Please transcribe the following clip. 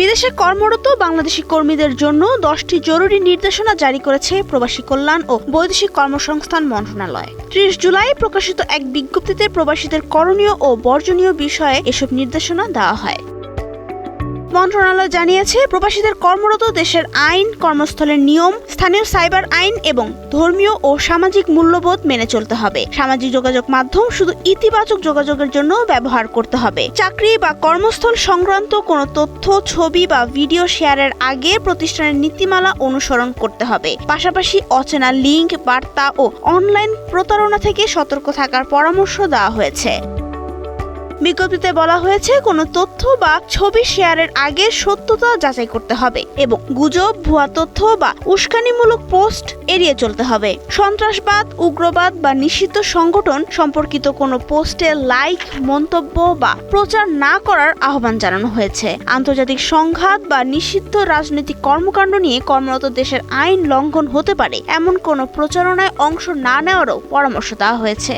বিদেশে কর্মরত বাংলাদেশি কর্মীদের জন্য 10টি জরুরি নির্দেশনা জারি করেছে প্রবাসী কল্যাণ ও বৈদেশিক কর্মসংস্থান মন্ত্রণালয়। 30 জুলাই প্রকাশিত এক বিজ্ঞপ্তিতে প্রবাসীদের করণীয় ও বর্জনীয় বিষয়ে এসব নির্দেশনা দেওয়া হয়। মন্ত্রণালয় জানিয়েছে, প্রবাসীদের কর্মরত দেশের আইন, কর্মস্থলের নিয়ম, স্থানীয় সাইবার আইন এবং ধর্মীয় ও সামাজিক মূল্যবোধ মেনে চলতে হবে। সামাজিক যোগাযোগ মাধ্যম শুধু ইতিবাচক যোগাযোগের জন্য ব্যবহার করতে হবে। চাকরি বা কর্মস্থল সংক্রান্ত কোনো তথ্য, ছবি বা ভিডিও শেয়ারের আগে প্রতিষ্ঠানের নীতিমালা অনুসরণ করতে হবে। পাশাপাশি অচেনা লিঙ্ক, বার্তা ও অনলাইন প্রতারণা থেকে সতর্ক থাকার পরামর্শ দেওয়া হয়েছে। বিজ্ঞপ্তিতে বলা হয়েছে, কোনো তথ্য বা ছবি শেয়ারের আগে সত্যতা যাচাই করতে হবে এবং গুজব, ভুয়া তথ্য বা উস্কানিমূলক পোস্ট এড়িয়ে চলতে হবে। সন্ত্রাসবাদ, উগ্রবাদ বা নিষিদ্ধ সংগঠন সম্পর্কিত কোনো পোস্টে লাইক, মন্তব্য বা প্রচার না করার আহ্বান জানানো হয়েছে। আন্তর্জাতিক সংঘাত বা নিষিদ্ধ রাজনৈতিক কর্মকাণ্ড নিয়ে কর্মরত দেশের আইন লঙ্ঘন হতে পারে এমন কোনো প্রচারণায় অংশ না নেওয়ারও পরামর্শ দেওয়া হয়েছে।